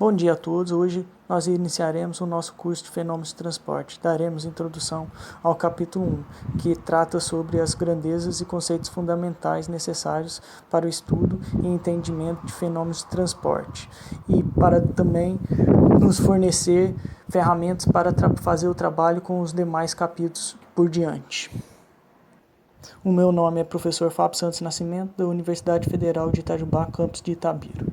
Bom dia a todos, hoje nós iniciaremos o nosso curso de Fenômenos de Transporte. Daremos introdução ao capítulo 1, que trata sobre as grandezas e conceitos fundamentais necessários para o estudo e entendimento de fenômenos de transporte, e para também nos fornecer ferramentas para fazer o trabalho com os demais capítulos por diante. O meu nome é professor Fábio Santos Nascimento, da Universidade Federal de Itajubá, campus de Itabira.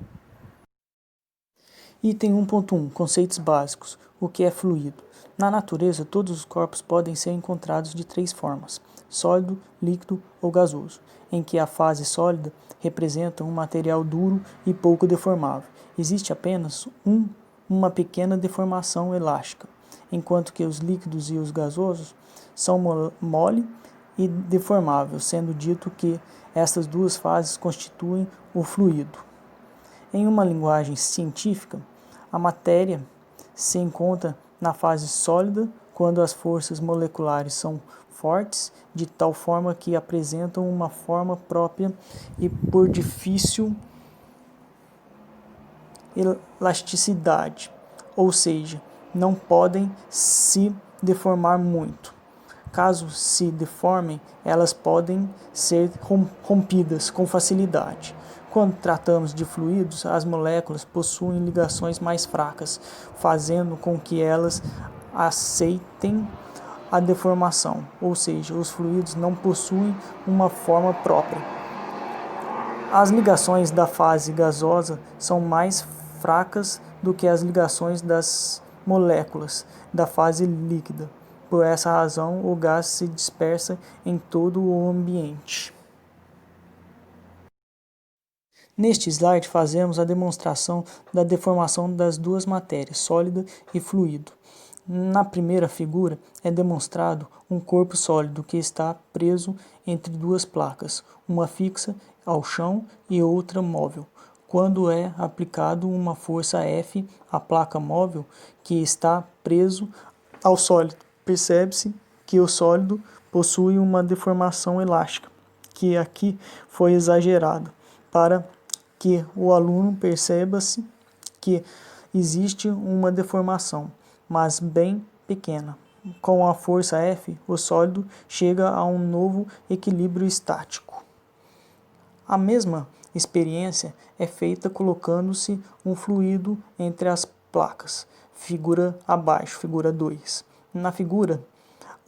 Item 1.1 Conceitos básicos. O que é fluido? Na natureza, todos os corpos podem ser encontrados de três formas: sólido, líquido ou gasoso, em que a fase sólida representa um material duro e pouco deformável. Existe apenas uma pequena deformação elástica, enquanto que os líquidos e os gasosos são mole e deformável, sendo dito que estas duas fases constituem o fluido. Em uma linguagem científica, a matéria se encontra na fase sólida quando as forças moleculares são fortes, de tal forma que apresentam uma forma própria e por difícil elasticidade, ou seja, não podem se deformar muito. Caso se deformem, elas podem ser rompidas com facilidade. Quando tratamos de fluidos, as moléculas possuem ligações mais fracas, fazendo com que elas aceitem a deformação, ou seja, os fluidos não possuem uma forma própria. As ligações da fase gasosa são mais fracas do que as ligações das moléculas da fase líquida. Por essa razão, o gás se dispersa em todo o ambiente. Neste slide, fazemos a demonstração da deformação das duas matérias, sólida e fluido. Na primeira figura, é demonstrado um corpo sólido que está preso entre duas placas, uma fixa ao chão e outra móvel. Quando é aplicado uma força F à placa móvel que está preso ao sólido, percebe-se que o sólido possui uma deformação elástica, que aqui foi exagerada, para que o aluno perceba-se que existe uma deformação, mas bem pequena. Com a força F, o sólido chega a um novo equilíbrio estático. A mesma experiência é feita colocando-se um fluido entre as placas. Figura abaixo, figura 2. Na figura,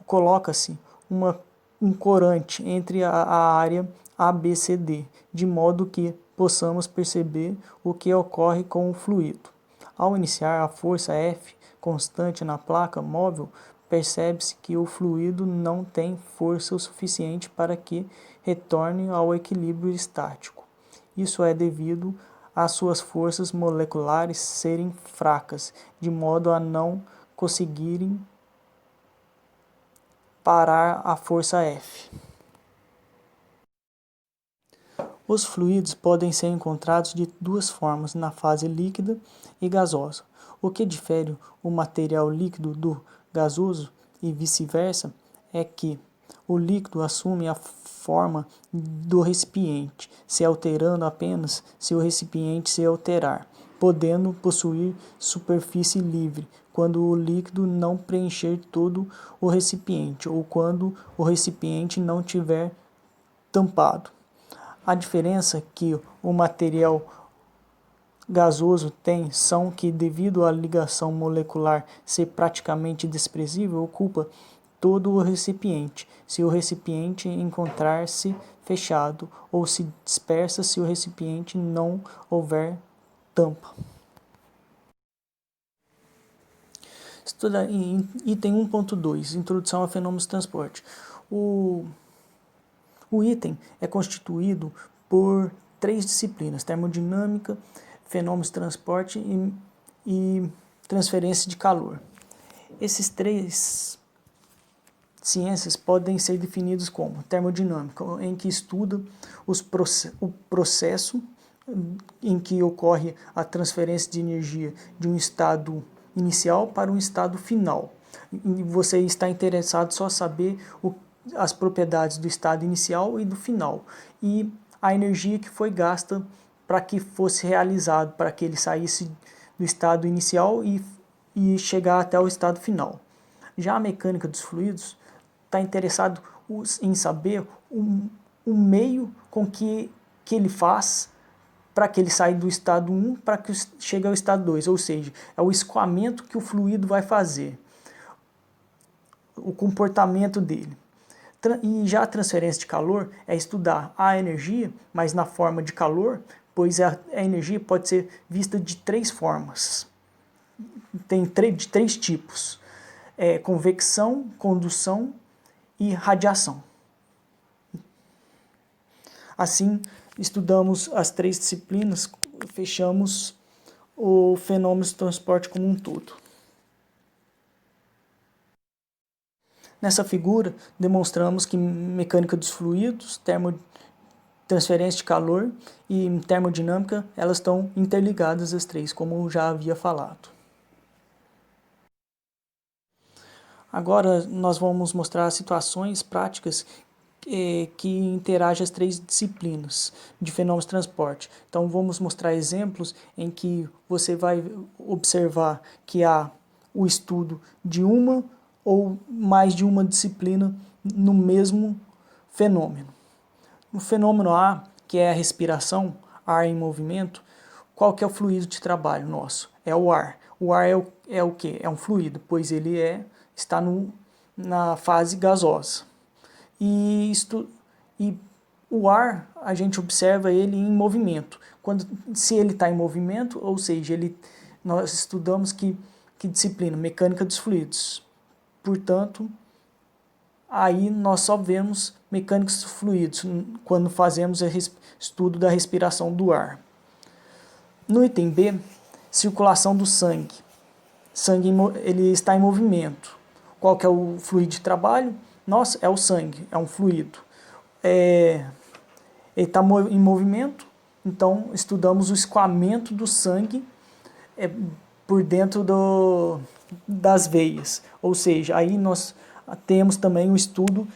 coloca-se um corante entre a área ABCD, de modo que possamos perceber o que ocorre com o fluido. Ao iniciar a força F constante na placa móvel, percebe-se que o fluido não tem força o suficiente para que retorne ao equilíbrio estático. Isso é devido às suas forças moleculares serem fracas, de modo a não conseguirem parar a força F. Os fluidos podem ser encontrados de duas formas na fase líquida e gasosa. O que difere o material líquido do gasoso e vice-versa é que o líquido assume a forma do recipiente, se alterando apenas se o recipiente se alterar, podendo possuir superfície livre quando o líquido não preencher todo o recipiente ou quando o recipiente não tiver tampado. A diferença que o material gasoso tem são que, devido à ligação molecular ser praticamente desprezível, ocupa todo o recipiente, se o recipiente encontrar-se fechado, ou se dispersa se o recipiente não houver tampa. Item 1.2 Introdução a fenômenos de transporte. O item é constituído por três disciplinas: termodinâmica, fenômenos de transporte e transferência de calor. Esses três ciências podem ser definidos como termodinâmica, em que estuda o processo em que ocorre a transferência de energia de um estado inicial para um estado final. E você está interessado só saber as propriedades do estado inicial e do final, e a energia que foi gasta para que fosse realizado, para que ele saísse do estado inicial e chegar até o estado final. Já a mecânica dos fluidos está interessado em saber o meio com que ele faz para que ele saia do estado 1 para que chegue ao estado 2, ou seja, é o escoamento que o fluido vai fazer, o comportamento dele. E já a transferência de calor é estudar a energia, mas na forma de calor, pois a energia pode ser vista de três formas, de três tipos, convecção, condução e radiação. Assim, estudamos as três disciplinas, fechamos o fenômeno de transporte como um todo. Nessa figura, demonstramos que mecânica dos fluidos, transferência de calor e termodinâmica, elas estão interligadas as três, como eu já havia falado. Agora nós vamos mostrar situações práticas que interagem as três disciplinas de fenômenos de transporte. Então vamos mostrar exemplos em que você vai observar que há o estudo de uma ou mais de uma disciplina no mesmo fenômeno. No fenômeno A, que é a respiração, ar em movimento, qual que é o fluido de trabalho nosso? É o ar. O ar é o quê? É um fluido, pois ele está na fase gasosa. E o ar, a gente observa ele em movimento. Se ele está em movimento, ou seja, nós estudamos que disciplina? Mecânica dos fluidos. Portanto, aí nós só vemos mecânicos dos fluidos quando fazemos o estudo da respiração do ar. No item B, circulação do sangue. Sangue ele está em movimento. Qual que é o fluido de trabalho? Nossa, é o sangue, é um fluido. Ele está em movimento, então estudamos o escoamento do sangue por dentro das veias. Ou seja, aí nós temos também o estudo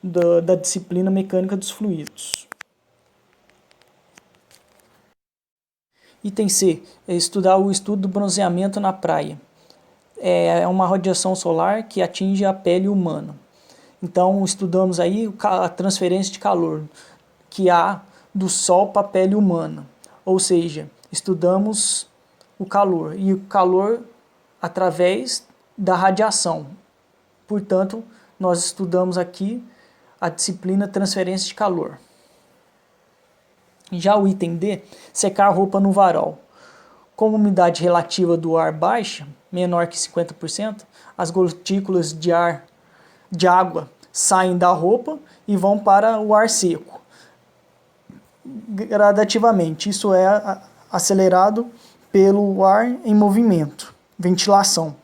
da disciplina mecânica dos fluidos. Item C, estudar o estudo do bronzeamento na praia. É uma radiação solar que atinge a pele humana. Então, estudamos aí a transferência de calor que há do sol para a pele humana. Ou seja, estudamos o calor, e o calor através da radiação. Portanto, nós estudamos aqui a disciplina transferência de calor. Já o item D, secar a roupa no varal. Como a umidade relativa do ar baixa, menor que 50%, as gotículas de água saem da roupa e vão para o ar seco. Gradativamente, isso é acelerado pelo ar em movimento, ventilação.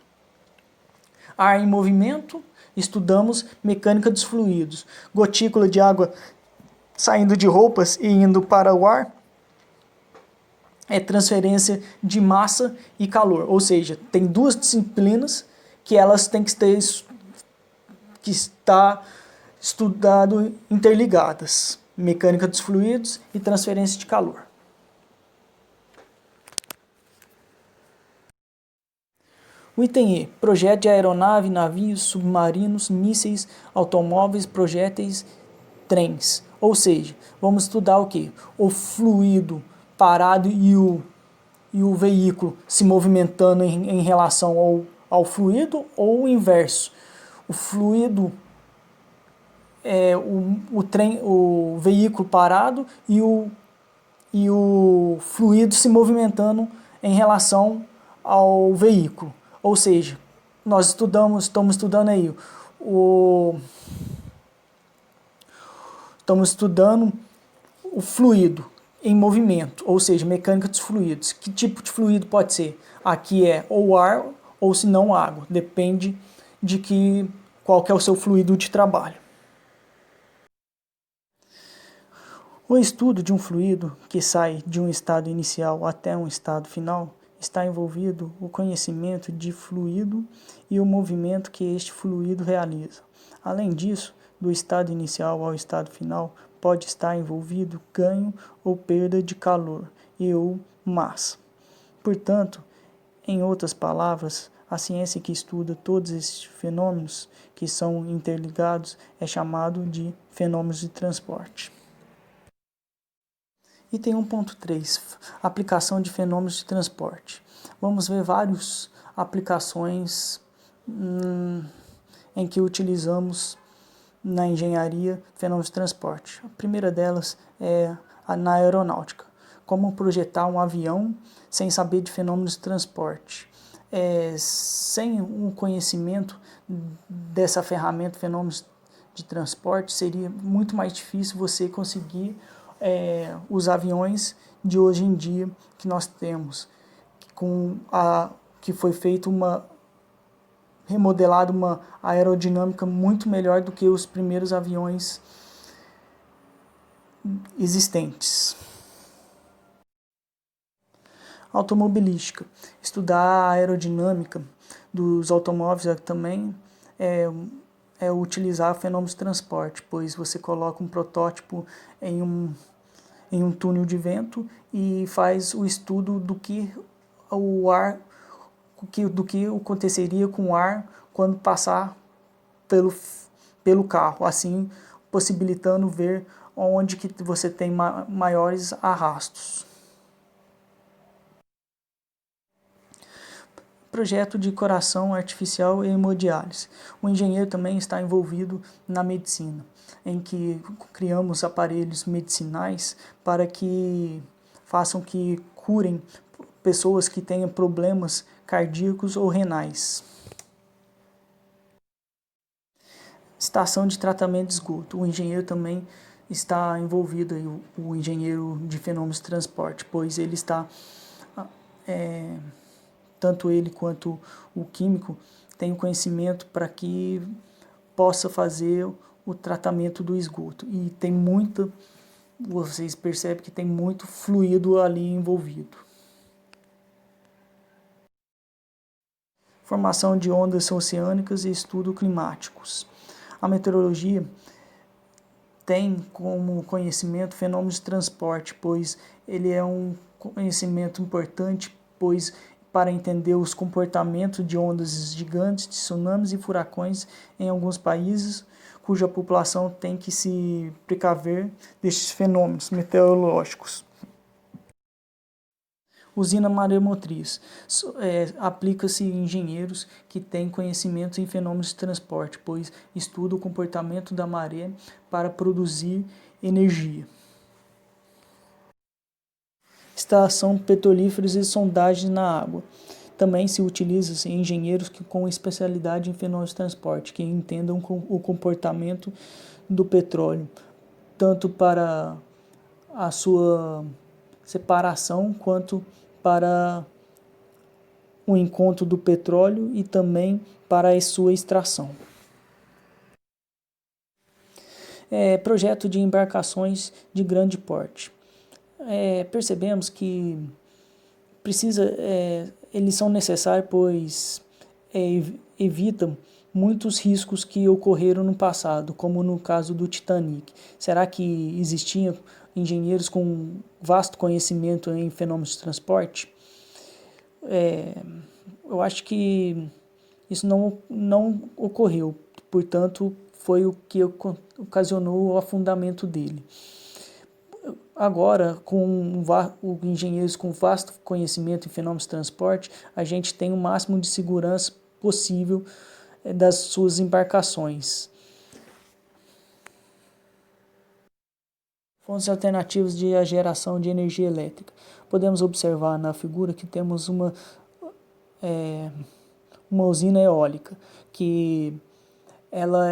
Ar em movimento, estudamos mecânica dos fluidos. Gotícula de água saindo de roupas e indo para o ar é transferência de massa e calor. Ou seja, tem duas disciplinas que elas têm que estar estudado interligadas. Mecânica dos fluidos e transferência de calor. O item E, projeto de aeronave, navios, submarinos, mísseis, automóveis, projéteis, trens. Ou seja, vamos estudar o que? O fluido parado e o veículo se movimentando em relação ao fluido, ou o inverso. O fluido, o veículo parado e o fluido se movimentando em relação ao veículo. Ou seja, nós estamos estudando aí estamos estudando o fluido em movimento, ou seja, mecânica dos fluidos. Que tipo de fluido pode ser? Aqui é ou ar ou se não água, depende de qual que é o seu fluido de trabalho. O estudo de um fluido que sai de um estado inicial até um estado final está envolvido o conhecimento de fluido e o movimento que este fluido realiza. Além disso, do estado inicial ao estado final pode estar envolvido ganho ou perda de calor ou massa. Portanto, em outras palavras, a ciência que estuda todos esses fenômenos que são interligados é chamado de fenômenos de transporte. Item 1.3, aplicação de fenômenos de transporte. Vamos ver várias aplicações em que utilizamos na engenharia fenômenos de transporte. A primeira delas é na aeronáutica. Como projetar um avião sem saber de fenômenos de transporte. Sem um conhecimento dessa ferramenta, fenômenos de transporte, seria muito mais difícil você conseguir os aviões de hoje em dia que nós temos, que foi feito remodelado uma aerodinâmica muito melhor do que os primeiros aviões existentes. Automobilística. Estudar a aerodinâmica dos automóveis também é utilizar fenômenos de transporte, pois você coloca um protótipo em um túnel de vento e faz o estudo do que aconteceria com o ar quando passar pelo carro, assim possibilitando ver onde que você tem maiores arrastos. Projeto de coração artificial e hemodiálise. O engenheiro também está envolvido na medicina, em que criamos aparelhos medicinais para que façam que curem pessoas que tenham problemas cardíacos ou renais. Estação de tratamento de esgoto. O engenheiro também está envolvido, o engenheiro de fenômenos de transporte, pois ele está, tanto ele quanto o químico, tem o conhecimento para que possa fazer o tratamento do esgoto. E vocês percebem que tem muito fluido ali envolvido. Formação de ondas oceânicas e estudos climáticos. A meteorologia tem como conhecimento fenômenos de transporte, pois ele é um conhecimento importante, pois para entender os comportamentos de ondas gigantes, de tsunamis e furacões em alguns países, cuja população tem que se precaver destes fenômenos meteorológicos. Usina maremotriz. Aplica-se engenheiros que têm conhecimento em fenômenos de transporte, pois estudam o comportamento da maré para produzir energia. Estação petrolíferos e sondagens na água. Também se utiliza engenheiros com especialidade em fenômenos de transporte, que entendam o comportamento do petróleo, tanto para a sua separação quanto para o encontro do petróleo e também para a sua extração. Projeto de embarcações de grande porte. Percebemos que eles são necessários, pois evitam muitos riscos que ocorreram no passado, como no caso do Titanic. Será que existiam engenheiros com vasto conhecimento em fenômenos de transporte? Eu acho que isso não ocorreu, portanto, foi o que ocasionou o afundamento dele. Agora, com engenheiros com vasto conhecimento em fenômenos de transporte, a gente tem o máximo de segurança possível das suas embarcações. Fontes alternativas de geração de energia elétrica. Podemos observar na figura que temos uma usina eólica, que ela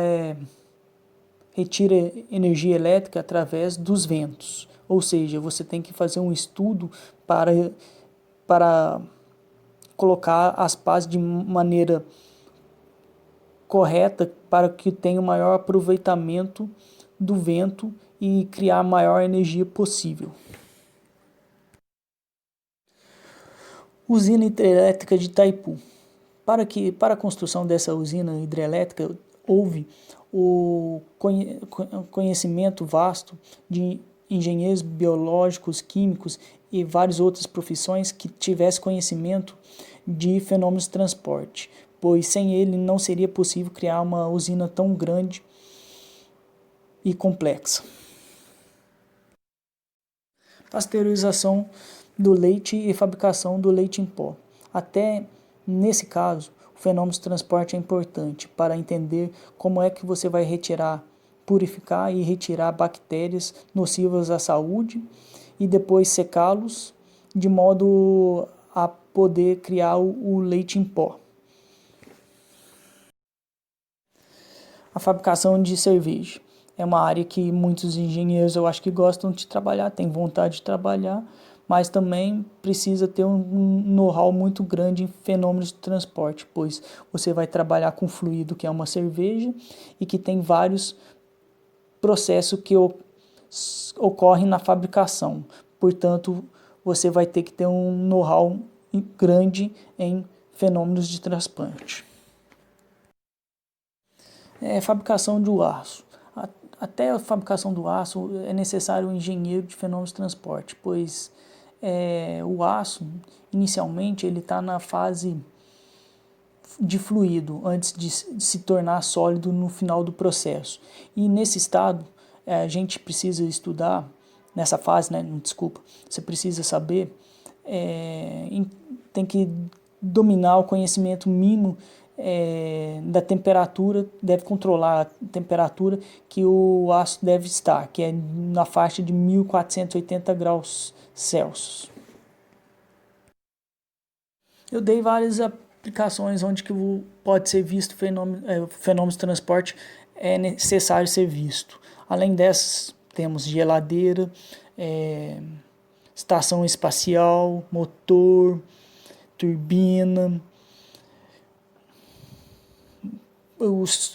retira energia elétrica através dos ventos. Ou seja, você tem que fazer um estudo para colocar as pás de maneira correta para que tenha o maior aproveitamento do vento e criar a maior energia possível. Usina hidrelétrica de Itaipu. Para a construção dessa usina hidrelétrica, houve o conhecimento vasto engenheiros biológicos, químicos e várias outras profissões que tivessem conhecimento de fenômenos de transporte, pois sem ele não seria possível criar uma usina tão grande e complexa. Pasteurização do leite e fabricação do leite em pó. Até nesse caso, o fenômeno de transporte é importante para entender como é que você vai purificar e retirar bactérias nocivas à saúde e depois secá-los de modo a poder criar o leite em pó. A fabricação de cerveja é uma área que muitos engenheiros eu acho que gostam de trabalhar, têm vontade de trabalhar, mas também precisa ter um know-how muito grande em fenômenos de transporte, pois você vai trabalhar com fluido que é uma cerveja e que tem vários processos que ocorrem na fabricação. Portanto, você vai ter que ter um know-how grande em fenômenos de transplante. Fabricação do aço. Até a fabricação do aço é necessário um engenheiro de fenômenos de transporte, pois o aço, inicialmente, ele está na fase de fluido, antes de se tornar sólido no final do processo. E nesse estado, a gente precisa estudar, nessa fase, né, desculpa, você precisa saber, tem que dominar o conhecimento mínimo da temperatura, deve controlar a temperatura que o aço deve estar, que é na faixa de 1480 graus Celsius. Eu dei várias aplicações onde que pode ser visto fenômenos de transporte é necessário ser visto. Além dessas, temos geladeira, estação espacial, motor, turbina,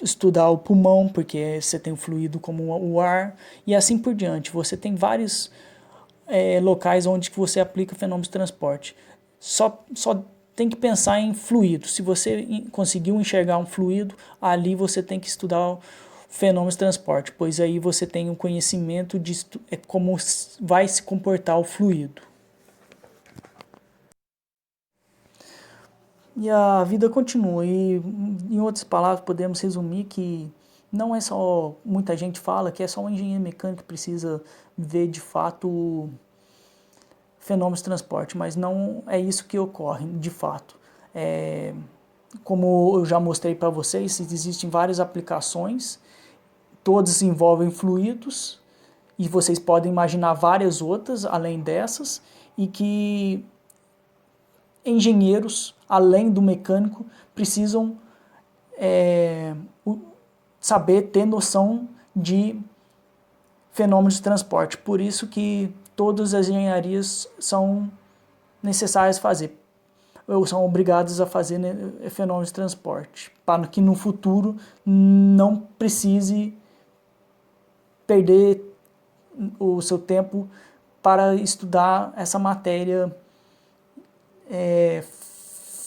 estudar o pulmão, porque você tem o fluido como o ar, e assim por diante. Você tem vários locais onde você aplica fenômenos de transporte. Só tem que pensar em fluido. Se você conseguiu enxergar um fluido, ali você tem que estudar fenômenos de transporte, pois aí você tem um conhecimento de como vai se comportar o fluido. E a vida continua. E, em outras palavras, podemos resumir que não é só, muita gente fala que é só um engenheiro mecânico que precisa ver de fato fenômenos de transporte, mas não é isso que ocorre de fato. Como eu já mostrei para vocês, existem várias aplicações, todas envolvem fluidos, e vocês podem imaginar várias outras além dessas, e que engenheiros, além do mecânico, precisam saber, ter noção de fenômenos de transporte. Por isso que todas as engenharias são necessárias fazer, ou são obrigadas a fazer fenômenos de transporte, para que no futuro não precise perder o seu tempo para estudar essa matéria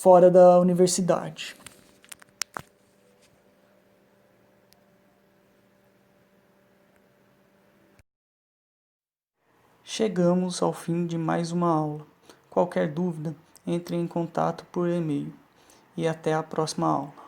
fora da universidade. Chegamos ao fim de mais uma aula. Qualquer dúvida, entre em contato por e-mail. E até a próxima aula.